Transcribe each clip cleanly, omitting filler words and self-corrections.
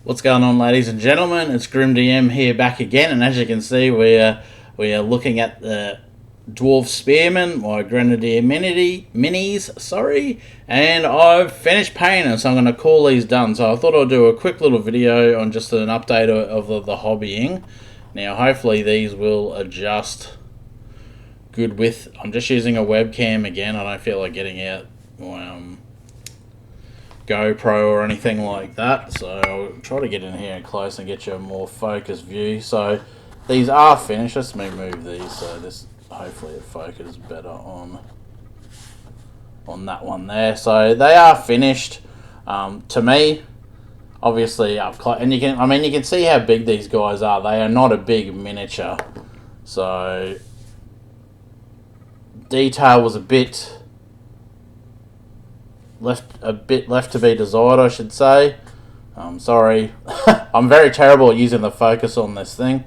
What's going on, ladies and gentlemen? It's Grim DM here back again, and as you can see, we are looking at the Dwarf Spearman, my Grenadier minis, sorry, and I've finished painting, so I'm going to call these done. So I thought I'd do a quick little video on just an update of the hobbying. Now, hopefully these will adjust good with. I'm just using a webcam again. I don't feel like getting out my GoPro or anything like that, so I'll try to get in here close and get you a more focused view. So these are finished. Let's move these so this hopefully it focuses better on that one there. So they are finished. To me, obviously up close, and you can see how big these guys are. They are not a big miniature, so detail was a bit left to be desired, I should say. Sorry, I'm very terrible at using the focus on this thing.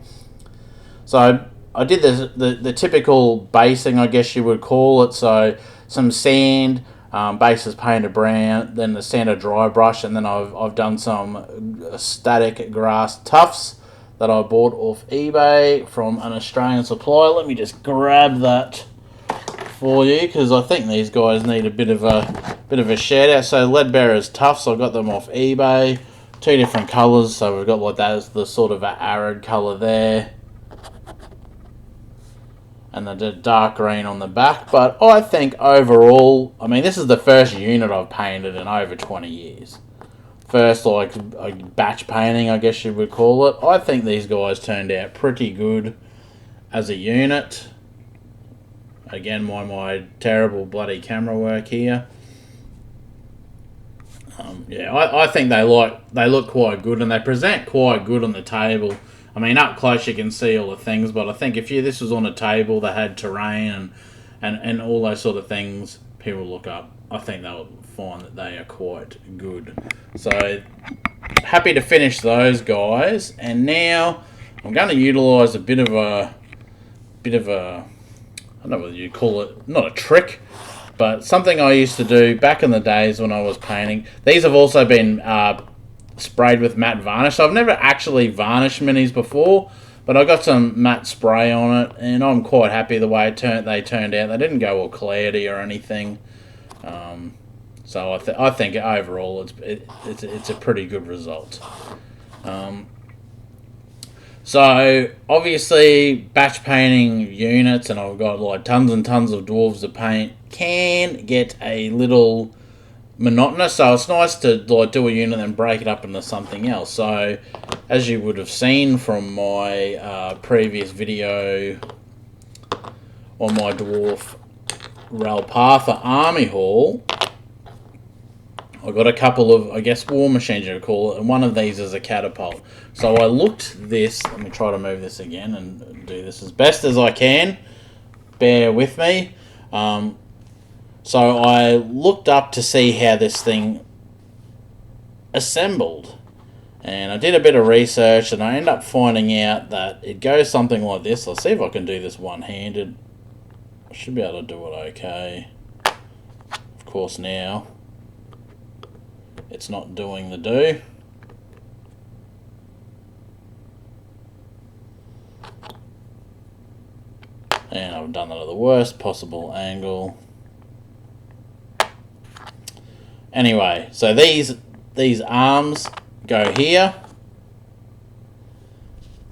So I did the typical basing, I guess you would call it. So some sand, base is painted brown, then the standard dry brush, and then I've done some static grass tufts that I bought off eBay from an Australian supplier. Let me just grab that for you, because I think these guys need a bit of a shout out. So Leadbearer's Tufts, I got them off eBay, 2 different colours. So we've got like that as the sort of arid colour there, and the dark green on the back. But I think overall, this is the first unit I've painted in over 20 years. First like a batch painting, I guess you would call it. I think these guys turned out pretty good as a unit. Again, my terrible bloody camera work here. Yeah, I think they look quite good, and they present quite good on the table. Up close you can see all the things, but I think if this was on a table that had terrain and all those sort of things, people look up, I think they'll find that they are quite good. So happy to finish those guys, and now I'm going to utilise a bit of a I don't know whether you call it, not a trick, but something I used to do back in the days when I was painting. These have also been sprayed with matte varnish. So I've never actually varnished minis before, but I got some matte spray on it, and I'm quite happy the way they turned out. They didn't go all cloudy or anything. So I think overall it's a pretty good result. So obviously batch painting units, and I've got like tons and tons of dwarves to paint, can get a little monotonous. So it's nice to like do a unit and break it up into something else. So as you would have seen from my previous video on my dwarf Dwarven Army haul, I got a couple of, I guess, war machines you would call it, and one of these is a catapult. So I looked this, let me try to move this again and do this as best as I can. Bear with me. So I looked up to see how this thing assembled. And I did a bit of research, and I ended up finding out that it goes something like this. I'll see if I can do this one-handed. I should be able to do it okay. Of course now it's not doing the do. And I've done that at the worst possible angle. Anyway, so these arms go here.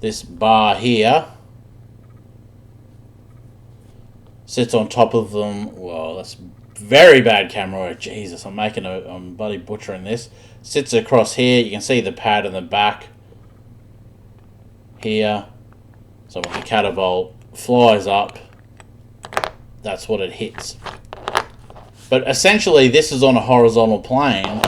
This bar here sits on top of them. Well, that's very bad camera work. Jesus, I'm bloody butchering this. Sits across here. You can see the pad in the back here. So when the catapult flies up, that's what it hits. But essentially, this is on a horizontal plane,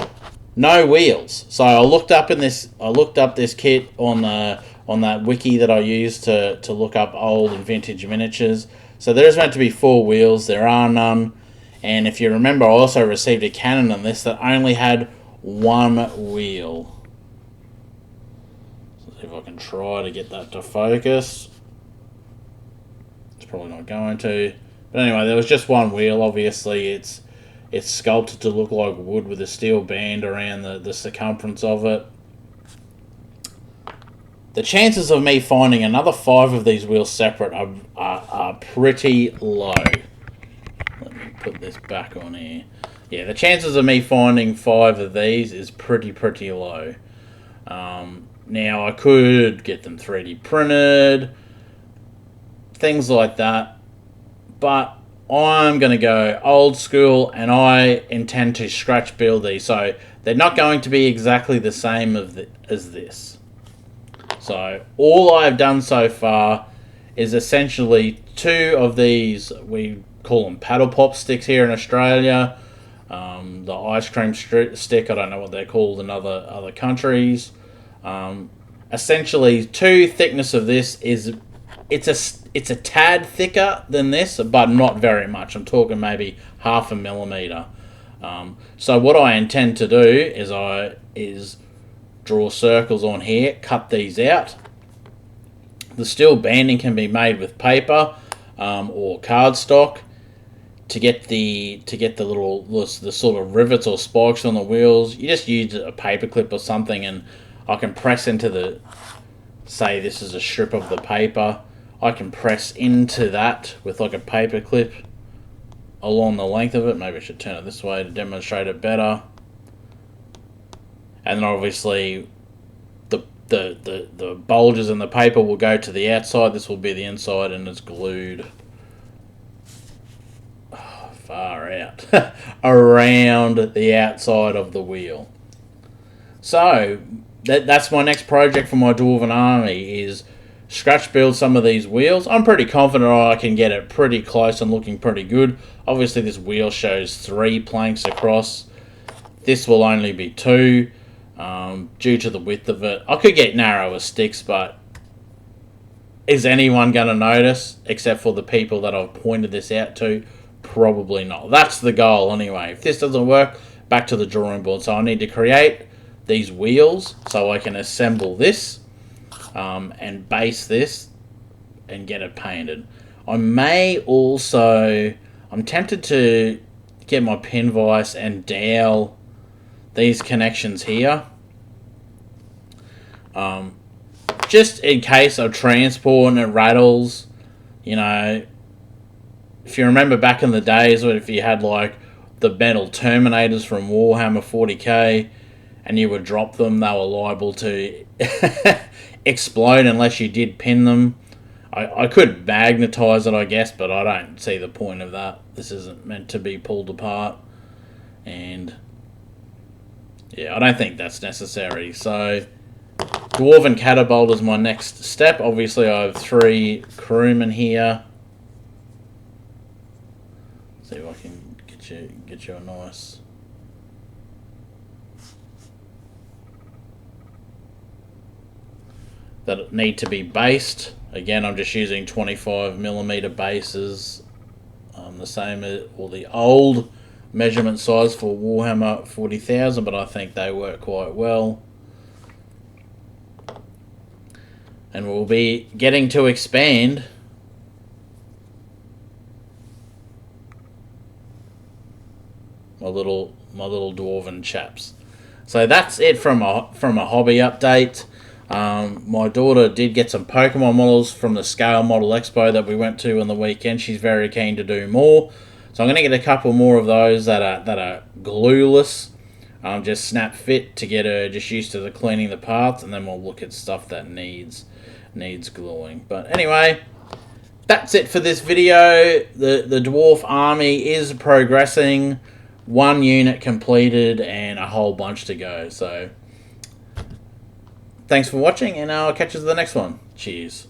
no wheels. So I looked up this kit on that wiki that I used to look up old and vintage miniatures. So there's meant to be 4 wheels. There are none. And if you remember, I also received a cannon on this that only had 1 wheel. So see if I can try to get that to focus. It's probably not going to. But anyway, there was just 1 wheel. Obviously, it's sculpted to look like wood with a steel band around the circumference of it. the chances of me finding another 5 of these wheels separate are pretty low. Let me put this back on here. Yeah, the chances of me finding 5 of these is pretty low. Now, I could get them 3D printed, things like that, but I'm going to go old school, and I intend to scratch build these, so they're not going to be exactly the same as this. So all I've done so far is essentially 2 of these, we call them paddle pop sticks here in Australia. The ice cream stick, I don't know what they're called in other countries. Essentially, 2 thickness of this is it's a tad thicker than this, but not very much. I'm talking maybe 0.5 millimeter. So what I intend to do is draw circles on here, cut these out. The steel banding can be made with paper or cardstock. To get the sort of rivets or spikes on the wheels, you just use a paper clip or something, and I can press into say this is a strip of the paper, I can press into that with like a paper clip along the length of it. Maybe I should turn it this way to demonstrate it better. And then obviously the bulges in the paper will go to the outside. This will be the inside, and it's glued far out around the outside of the wheel. So that's my next project for my Dwarven Army, is scratch build some of these wheels. I'm pretty confident I can get it pretty close and looking pretty good. Obviously this wheel shows 3 planks across. This will only be 2 due to the width of it. I could get narrower sticks, but is anyone going to notice except for the people that I've pointed this out to? Probably not. That's the goal anyway. If this doesn't work, back to the drawing board. So I need to create these wheels so I can assemble this and base this and get it painted. I may also, I'm tempted to get my pin vise and dowel these connections here, just in case of transport and it rattles. You know, if you remember back in the days, or if you had like the metal Terminators from Warhammer 40k and you would drop them, they were liable to explode unless you did pin them. I could magnetize it, I guess, but I don't see the point of that. This isn't meant to be pulled apart, and yeah, I don't think that's necessary. So Dwarven Catapult is my next step. Obviously I have 3 crewmen here. See if I can get you a nice that need to be based. Again, I'm just using 25mm bases, the same as all the old measurement size for Warhammer 40,000, but I think they work quite well. And we'll be getting to expand my little dwarven chaps. So that's it from a hobby update. My daughter did get some Pokemon models from the Scale Model Expo that we went to on the weekend. She's very keen to do more, so I'm going to get a couple more of those that are glueless, just snap fit, to get her just used to the cleaning the parts, and then we'll look at stuff that needs gluing. But anyway, that's it for this video. The Dwarf Army is progressing. 1 unit completed and a whole bunch to go. So thanks for watching, and I'll catch you to the next one. Cheers.